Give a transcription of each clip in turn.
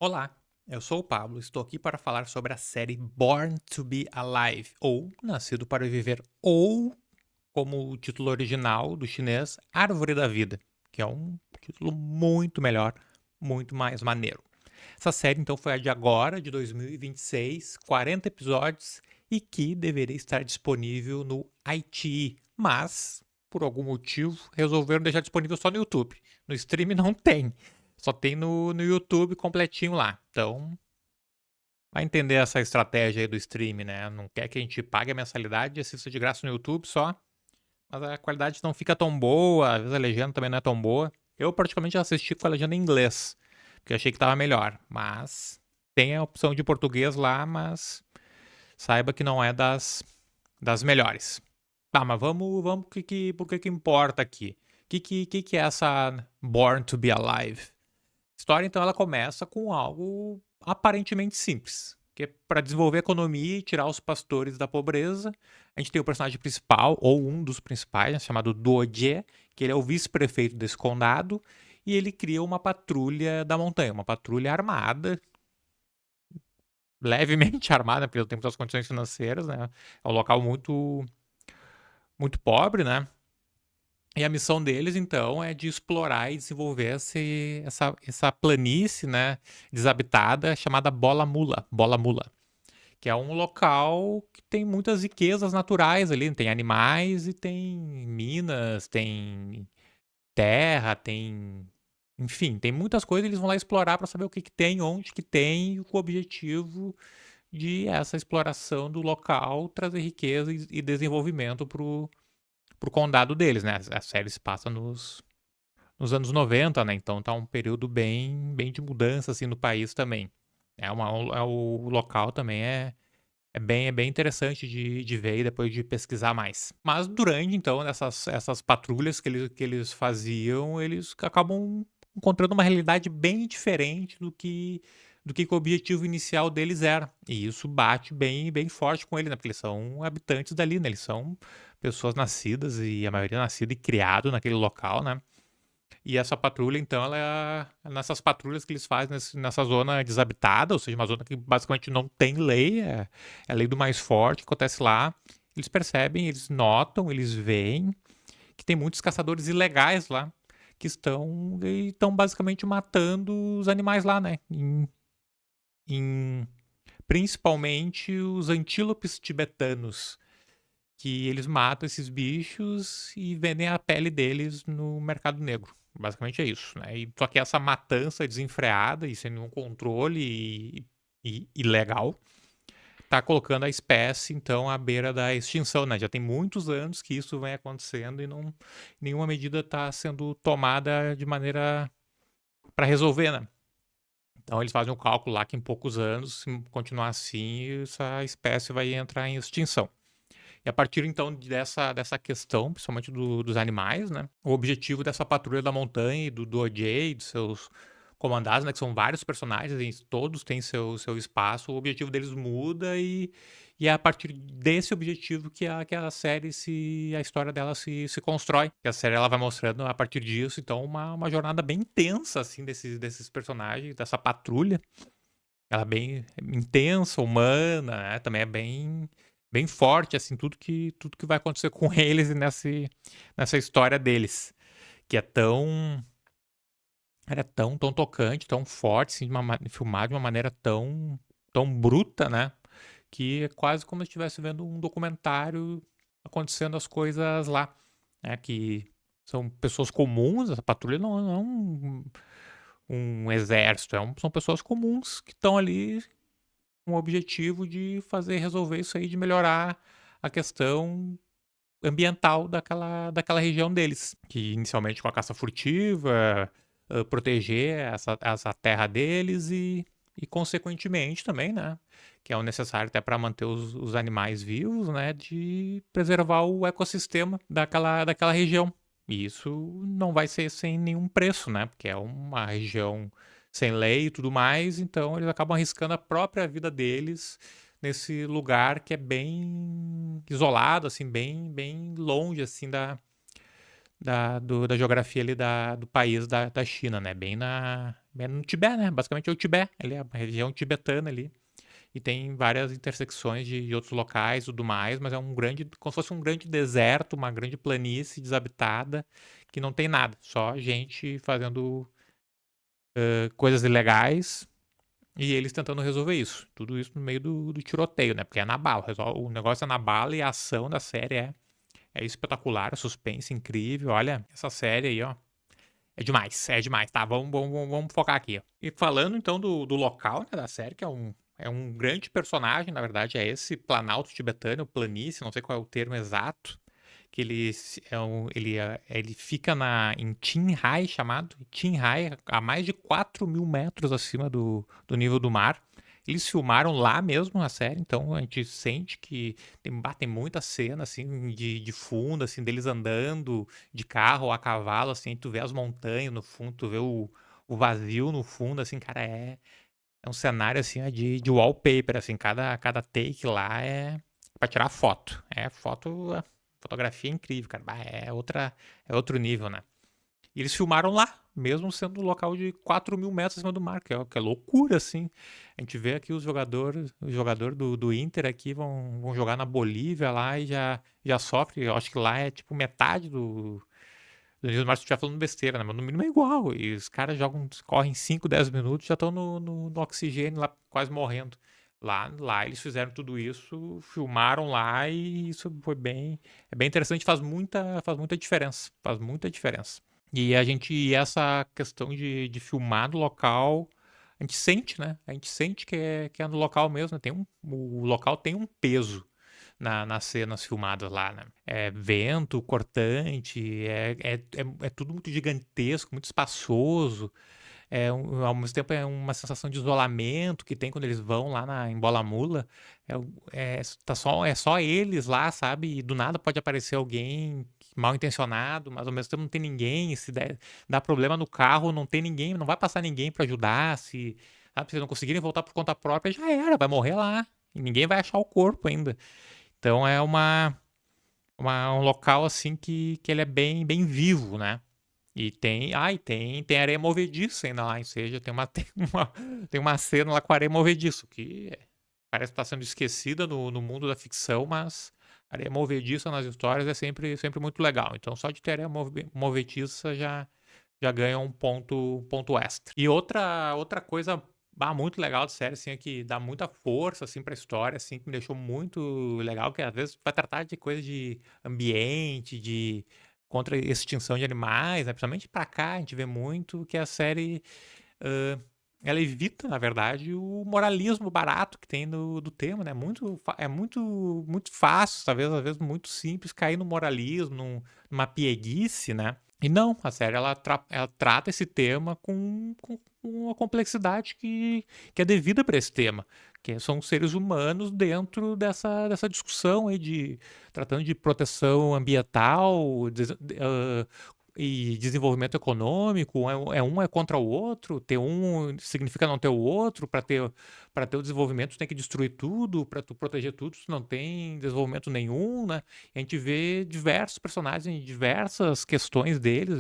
Olá, eu sou o Pablo, estou aqui para falar sobre a série Born to Be Alive, ou Nascido para Viver, ou, como o título original do chinês, Árvore da Vida, que é um título muito melhor, muito mais maneiro. Essa série então foi a de agora, de 2026, 40 episódios e que deveria estar disponível no iQIYI, mas por algum motivo resolveram deixar disponível só no YouTube. No stream não tem, só tem no YouTube completinho lá. Então vai entender essa estratégia aí do stream, né? Não quer que a gente pague a mensalidade e assista de graça no YouTube só, mas a qualidade não fica tão boa, às vezes a legenda também não é tão boa. Eu praticamente assisti com a legenda em inglês, porque eu achei que tava melhor, mas tem a opção de português lá, mas saiba que não é das melhores. Tá, mas vamos por que importa aqui? O que é essa Born to be Alive? A história, então, ela começa com algo aparentemente simples, que é para desenvolver a economia e tirar os pastores da pobreza. A gente tem o personagem principal, ou um dos principais, né, chamado Doje, que ele é o vice-prefeito desse condado, e ele cria uma patrulha da montanha, uma patrulha armada, levemente armada, porque ele tem muitas condições financeiras, né? É um local muito pobre, né? E a missão deles, então, é de explorar e desenvolver essa planície, né, desabitada chamada Bola Mula, que é um local que tem muitas riquezas naturais ali, tem animais e tem minas, tem terra, tem, enfim, tem muitas coisas, eles vão lá explorar para saber o que que tem, onde que tem, e com o objetivo de essa exploração do local trazer riqueza e desenvolvimento pro condado deles, né? A série se passa nos anos 90, né? Então tá um período bem de mudança assim no país também. O local também é bem interessante de ver e depois de pesquisar mais. Mas durante, então, essas patrulhas que eles faziam, eles acabam encontrando uma realidade bem diferente do que o objetivo inicial deles era. E isso bate bem forte com eles, né? Porque eles são habitantes dali, né? Eles são pessoas nascidas e a maioria nascida e criado naquele local, né? E essa patrulha, então, ela é nessas patrulhas que eles fazem nessa zona desabitada, ou seja, uma zona que basicamente não tem lei, é a lei do mais forte que acontece lá. Eles percebem, eles notam, eles veem que tem muitos caçadores ilegais lá que estão basicamente matando os animais lá, né? Em- principalmente os antílopes tibetanos, que eles matam esses bichos e vendem a pele deles no mercado negro. Basicamente é isso, né? Só que essa matança desenfreada e sem nenhum controle e ilegal tá colocando a espécie, então, à beira da extinção, né? Já tem muitos anos que isso vem acontecendo e não nenhuma medida está sendo tomada de maneira para resolver, né? Então eles fazem um cálculo lá que em poucos anos, se continuar assim, essa espécie vai entrar em extinção. E a partir então dessa questão, principalmente dos animais, né? O objetivo dessa patrulha da montanha e do OJ, dos seus comandados, né? Que são vários personagens, e todos têm seu espaço. O objetivo deles muda e é a partir desse objetivo que a série a história dela se constrói. Que a série ela vai mostrando a partir disso, então, uma jornada bem intensa, assim, desses personagens, dessa patrulha. Ela é bem intensa, humana, né? Também é bem forte, assim, tudo que vai acontecer com eles e nessa história deles, que é tão tocante, tão forte, assim, filmado de uma maneira tão bruta, né? Que é quase como se estivesse vendo um documentário acontecendo as coisas lá, né? Que são pessoas comuns, essa patrulha não é um exército, são pessoas comuns que estão ali com o objetivo de fazer resolver isso aí, de melhorar a questão ambiental daquela região deles, que inicialmente com a caça furtiva, proteger essa terra deles e consequentemente também, né, que é o necessário até para manter os animais vivos, né, de preservar o ecossistema daquela região. E isso não vai ser sem nenhum preço, né, porque é uma região sem lei e tudo mais, então eles acabam arriscando a própria vida deles nesse lugar que é bem isolado, assim, bem longe, assim, da geografia ali do país da China, né? Bem no Tibete, né? Basicamente é o Tibete, ali é a região tibetana ali. E tem várias intersecções de outros locais e tudo mais, mas é como se fosse um grande deserto, uma grande planície desabitada, que não tem nada, só gente fazendo coisas ilegais e eles tentando resolver isso. Tudo isso no meio do tiroteio, né? Porque é na bala. O negócio é na bala e a ação da série é espetacular, suspense incrível. Olha, essa série aí, ó. É demais, tá? Vamos focar aqui, ó. E falando então do local, né, da série, que é um grande personagem, na verdade, é esse Planalto tibetano, planície, não sei qual é o termo exato, que ele fica em Qinghai, chamado Qinghai, a mais de 4.000 metros acima do nível do mar. Eles filmaram lá mesmo a série, então a gente sente que tem muita cena assim de fundo, assim, deles andando de carro ou a cavalo, assim, tu vê as montanhas no fundo, tu vê o vazio no fundo, assim, cara, é um cenário assim ó, de wallpaper, assim, cada take lá é pra tirar foto. Fotografia incrível, cara. Bah, é outro nível, né? E eles filmaram lá, mesmo sendo um local de 4.000 metros acima do mar, que é loucura, assim. A gente vê aqui os jogadores do Inter aqui vão jogar na Bolívia lá e já sofre. Eu acho que lá é tipo metade do nível do mar se estiver falando besteira, né? Mas no mínimo é igual. E os caras correm 5, 10 minutos, já estão no oxigênio lá, quase morrendo. Lá eles fizeram tudo isso, filmaram lá e isso é bem interessante, faz muita diferença, faz muita diferença. E essa questão de filmar no local, a gente sente, né? A gente sente que é no local mesmo, né? O local tem um peso nas cenas filmadas lá, né? É vento cortante, é tudo muito gigantesco, muito espaçoso. Ao mesmo tempo é uma sensação de isolamento que tem quando eles vão lá em Bola Mula. É só eles lá, sabe? E do nada pode aparecer alguém mal intencionado, mas ao mesmo tempo não tem ninguém. Se dá problema no carro, não tem ninguém, não vai passar ninguém pra ajudar. Se não conseguirem voltar por conta própria, já era, vai morrer lá. E ninguém vai achar o corpo ainda. Então é um local assim que ele é bem, bem vivo, né? E tem areia movediça ainda lá, ou seja, tem uma cena lá com areia movediça, que parece estar sendo esquecida no mundo da ficção, mas areia movediça nas histórias é sempre, sempre muito legal. Então só de ter areia movediça já ganha um ponto extra. E outra coisa muito legal da série, assim, é que dá muita força, assim, pra história, assim, que me deixou muito legal, que às vezes vai tratar de coisa de ambiente, de contra a extinção de animais, né? Principalmente pra cá, a gente vê muito que a série, ãh, ela evita, na verdade, o moralismo barato que tem do tema, né? É muito fácil, talvez, às vezes, muito simples cair no moralismo, numa pieguice, né? E não, a série ela trata esse tema com uma complexidade que é devida para esse tema, que são seres humanos dentro dessa discussão aí tratando de proteção ambiental, e desenvolvimento econômico. Um é contra o outro, ter um significa não ter o outro, para ter o desenvolvimento tu tem que destruir tudo, para tu proteger tudo, tu não tem desenvolvimento nenhum, né? E a gente vê diversos personagens, diversas questões deles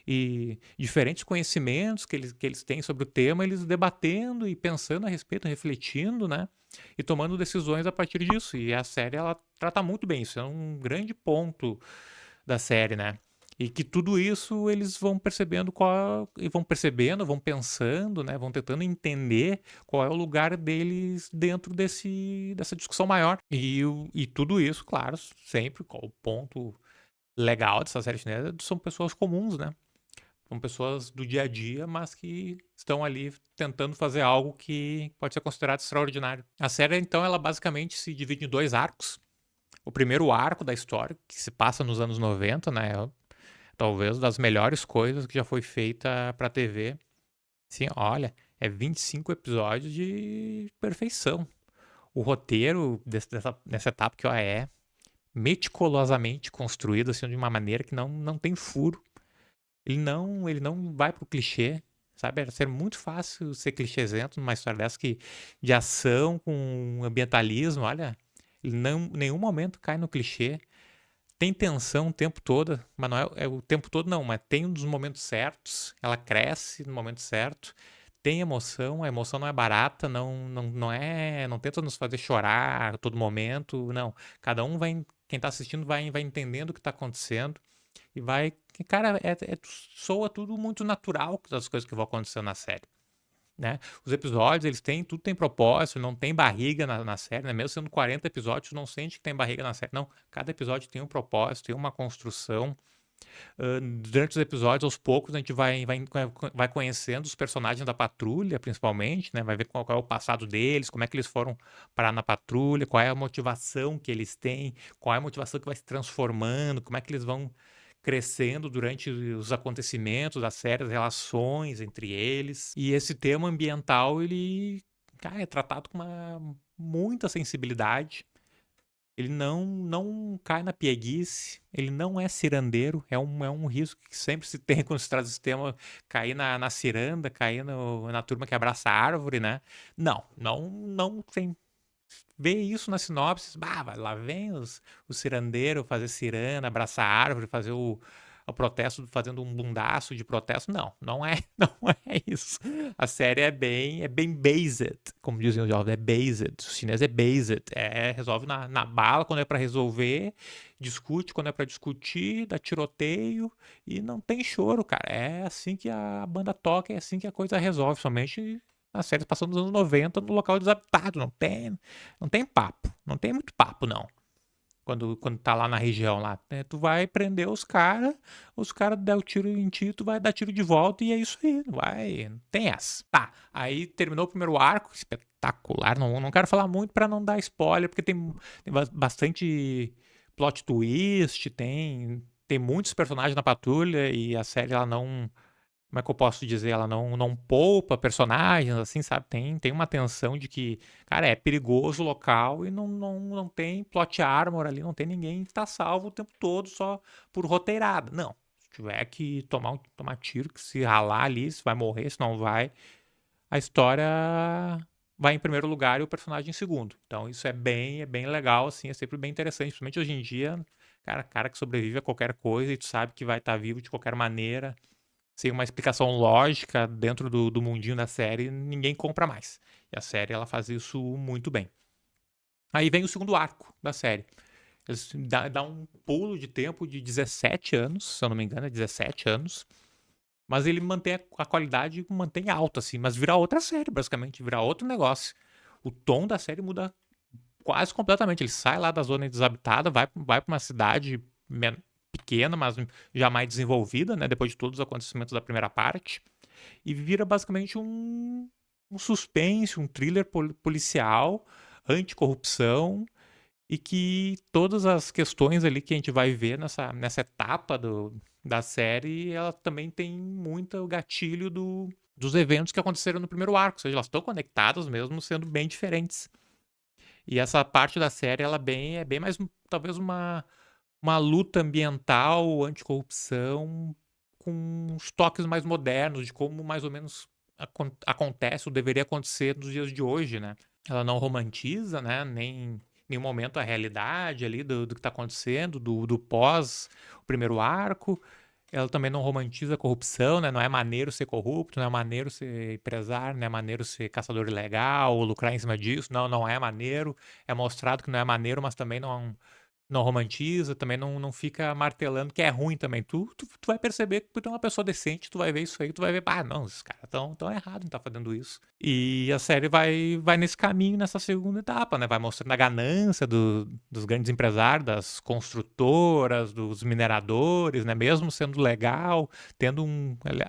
e diferentes conhecimentos que eles têm sobre o tema, eles debatendo e pensando a respeito, refletindo, né? E tomando decisões a partir disso. E a série, ela trata muito bem isso. É um grande ponto da série, né? E que tudo isso eles vão pensando, né? Vão tentando entender qual é o lugar deles dentro dessa discussão maior. E tudo isso, claro, sempre, qual o ponto legal dessa série chinesa, são pessoas comuns, né? São pessoas do dia a dia, mas que estão ali tentando fazer algo que pode ser considerado extraordinário. A série, então, ela basicamente se divide em dois arcos. O primeiro arco da história, que se passa nos anos 90, né? Talvez das melhores coisas que já foi feita pra TV. Sim, olha, é 25 episódios de perfeição. O roteiro nessa etapa que ó, é meticulosamente construído assim, de uma maneira que não tem furo. Ele não vai pro clichê, sabe? Era ser muito fácil ser clichêzento numa história dessa de ação com ambientalismo, olha, ele não, em nenhum momento cai no clichê. tem tensão o tempo todo, mas não é o tempo todo não, mas tem um dos momentos certos, ela cresce no momento certo, tem emoção, a emoção não é barata, não tenta nos fazer chorar a todo momento, não. Cada um quem tá assistindo vai entendendo o que tá acontecendo e vai, cara, soa tudo muito natural das coisas que vão acontecendo na série. Né? Os episódios, tudo tem propósito, não tem barriga na série, né? Mesmo sendo 40 episódios, tu não sente que tem barriga na série. Não, cada episódio tem um propósito, tem uma construção. Durante os episódios, aos poucos, a gente vai conhecendo os personagens da patrulha, principalmente, né? Vai ver qual é o passado deles, como é que eles foram parar na patrulha, qual é a motivação que eles têm, qual é a motivação que vai se transformando, como é que eles vão crescendo durante os acontecimentos da série, as relações entre eles. E esse tema ambiental, ele, cara, é tratado com muita sensibilidade. Ele não cai na pieguice, ele não é cirandeiro, é um risco que sempre se tem quando se traz esse tema, cair na ciranda, cair na turma que abraça a árvore, né? Não tem. Vê isso na sinopse, lá vem o cirandeiro fazer ciranda, abraçar a árvore, fazer o protesto, fazendo um bundaço de protesto. Não é, não é isso. A série é bem based, como dizem os jovens, é based. O chinês é based, resolve na bala quando é pra resolver, discute quando é pra discutir, dá tiroteio e não tem choro, cara. É assim que a banda toca, é assim que a coisa resolve, somente as séries passando nos anos 90 no local desabitado, não tem papo, não tem muito papo, não. Quando tá lá na região lá, né? Tu vai prender os caras dão tiro em ti, tu vai dar tiro de volta e é isso aí, não tem essa. Tá, aí terminou o primeiro arco, espetacular, não quero falar muito pra não dar spoiler, porque tem bastante plot twist, tem muitos personagens na patrulha e a série ela não, como é que eu posso dizer? Ela não poupa personagens, assim, sabe? Tem uma tensão de que, cara, é perigoso o local e não tem plot armor ali, não tem ninguém que tá salvo o tempo todo só por roteirada. Não. Se tiver que tomar tiro, que se ralar ali, se vai morrer, se não vai, a história vai em primeiro lugar e o personagem em segundo. Então isso é bem legal, assim, é sempre bem interessante, principalmente hoje em dia, cara que sobrevive a qualquer coisa e tu sabe que vai estar vivo de qualquer maneira sem uma explicação lógica dentro do mundinho da série, ninguém compra mais. E a série ela faz isso muito bem. Aí vem o segundo arco da série. Eles dá um pulo de tempo de 17 anos, se eu não me engano, é 17 anos. Mas ele mantém a qualidade, mantém alta, assim. Mas vira outra série, basicamente. Vira outro negócio. O tom da série muda quase completamente. Ele sai lá da zona desabitada, vai para uma cidade pequena, mas já mais desenvolvida, né? Depois de todos os acontecimentos da primeira parte. E vira basicamente um suspense, um thriller policial, anticorrupção, e que todas as questões ali que a gente vai ver nessa etapa da série, ela também tem muito o gatilho dos eventos que aconteceram no primeiro arco, ou seja, elas estão conectadas mesmo sendo bem diferentes. E essa parte da série, ela é bem mais, talvez, uma luta ambiental, anticorrupção, com uns toques mais modernos, de como mais ou menos acontece ou deveria acontecer nos dias de hoje, né? Ela não romantiza, né? Nem em nenhum momento a realidade ali do que está acontecendo, do pós o primeiro arco. Ela também não romantiza a corrupção, né? Não é maneiro ser corrupto, não é maneiro ser empresário, não é maneiro ser caçador ilegal ou lucrar em cima disso. Não é maneiro. É mostrado que não é maneiro, mas também não romantiza, também não fica martelando que é ruim também. Tu vai perceber que tu é uma pessoa decente, tu vai ver isso aí, tu vai ver, não, esses caras tão errados em estar fazendo isso. E a série vai nesse caminho, nessa segunda etapa, né? Vai mostrando a ganância dos grandes empresários, das construtoras, dos mineradores, né? Mesmo sendo legal, tendo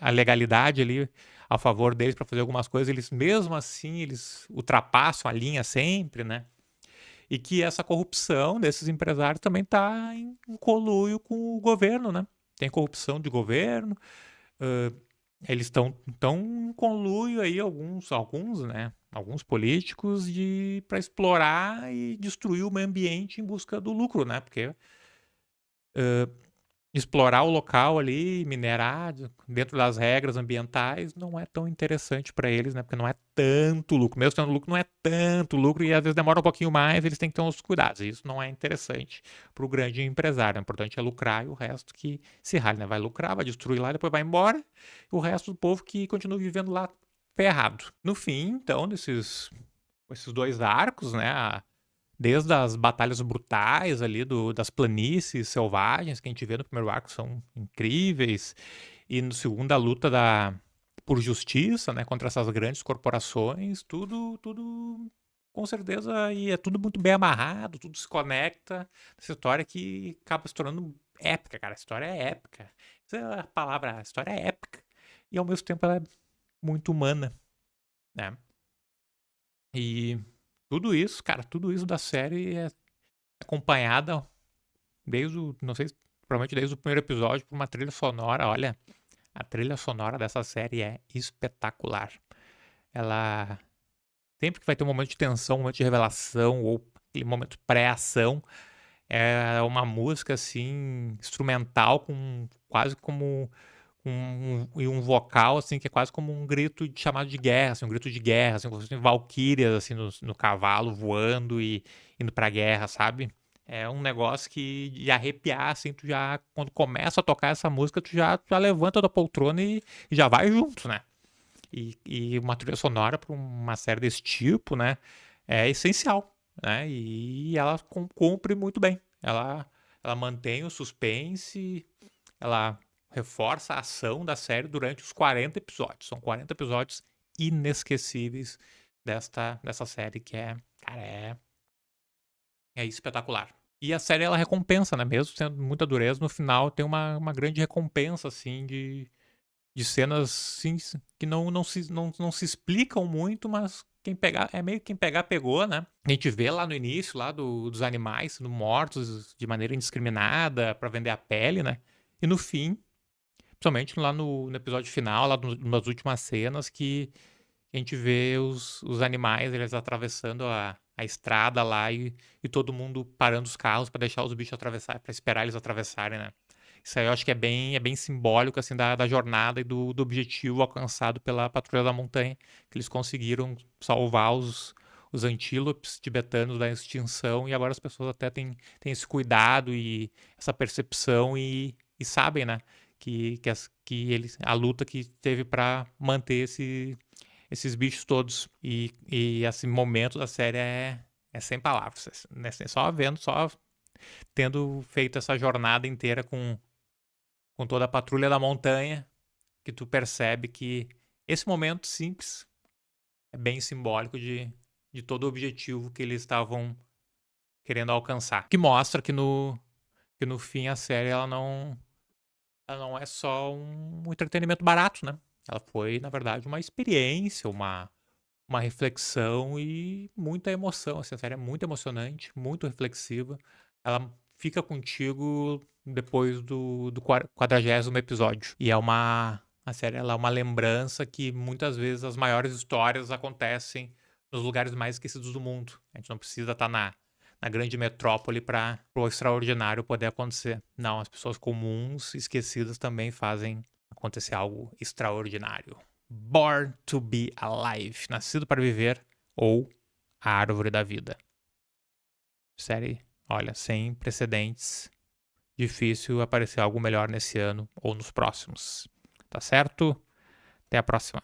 a legalidade ali a favor deles para fazer algumas coisas, eles mesmo assim, eles ultrapassam a linha sempre, né? E que essa corrupção desses empresários também está em conluio com o governo, né? Tem corrupção de governo, uh, eles estão tão em conluio aí, alguns, né? Alguns políticos para explorar e destruir o meio ambiente em busca do lucro, né? Porque explorar o local ali, minerar dentro das regras ambientais, não é tão interessante para eles, né? Porque não é tanto lucro. Mesmo tendo lucro, não é tanto lucro e às vezes demora um pouquinho mais, eles têm que ter uns cuidados. E isso não é interessante para o grande empresário. O importante é lucrar e o resto que se rale, né? Vai lucrar, vai destruir lá, depois vai embora. E o resto do povo que continua vivendo lá ferrado. No fim, então, esses dois arcos, né? Desde as batalhas brutais ali das planícies selvagens que a gente vê no primeiro arco são incríveis. E no segundo, a luta por justiça, né, contra essas grandes corporações, tudo com certeza, e é tudo muito bem amarrado, tudo se conecta. Essa história que acaba se tornando épica, cara. A história é épica. Essa é a palavra, a história é épica. E ao mesmo tempo ela é muito humana, né? E tudo isso, cara, tudo isso da série é acompanhada não sei, provavelmente desde o primeiro episódio, por uma trilha sonora. Olha, a trilha sonora dessa série é espetacular. Ela, sempre que vai ter um momento de tensão, um momento de revelação, ou aquele momento pré-ação, é uma música, assim, instrumental, com quase como e um vocal, assim, que é quase como um grito de chamado de guerra, assim, um grito de guerra, assim, como se fossem valquírias, assim, no cavalo, voando e indo pra guerra, sabe? É um negócio que de arrepiar, assim, tu já, quando começa a tocar essa música, tu já levanta da poltrona e já vai junto, né? E uma trilha sonora para uma série desse tipo, né? É essencial, né? E ela cumpre muito bem. Ela mantém o suspense, ela reforça a ação da série durante os 40 episódios. São 40 episódios inesquecíveis dessa série que cara, é espetacular. E a série ela recompensa, né? Mesmo sendo muita dureza, no final tem uma grande recompensa, assim, de cenas sim, que não se explicam muito, mas quem pegar, é meio que quem pegar, pegou, né? A gente vê lá no início, lá dos animais sendo mortos de maneira indiscriminada para vender a pele, né? E no fim, principalmente lá no episódio final, lá nas últimas cenas, que a gente vê os animais, eles atravessando a estrada lá e todo mundo parando os carros para deixar os bichos atravessar, para esperar eles atravessarem, né? Isso aí eu acho que é bem simbólico, assim, da jornada e do objetivo alcançado pela Patrulha da Montanha, que eles conseguiram salvar os antílopes tibetanos da extinção e agora as pessoas até têm esse cuidado e essa percepção e sabem, né, que a luta que teve para manter esses bichos todos. E esse momento da série é sem palavras. Né? Só vendo, só tendo feito essa jornada inteira com toda a patrulha da montanha, que tu percebe que esse momento simples é bem simbólico de todo o objetivo que eles estavam querendo alcançar. Que mostra que no fim a série ela não é só um entretenimento barato, né? Ela foi, na verdade, uma experiência, uma reflexão e muita emoção. Essa série é muito emocionante, muito reflexiva. Ela fica contigo depois do 40º episódio. E a série ela é uma lembrança que muitas vezes as maiores histórias acontecem nos lugares mais esquecidos do mundo. A gente não precisa estar na grande metrópole para o extraordinário poder acontecer. Não, as pessoas comuns, esquecidas, também fazem acontecer algo extraordinário. Born to be Alive, Nascido para Viver ou A Árvore da Vida. Série, olha, sem precedentes. Difícil aparecer algo melhor nesse ano ou nos próximos. Tá certo? Até a próxima.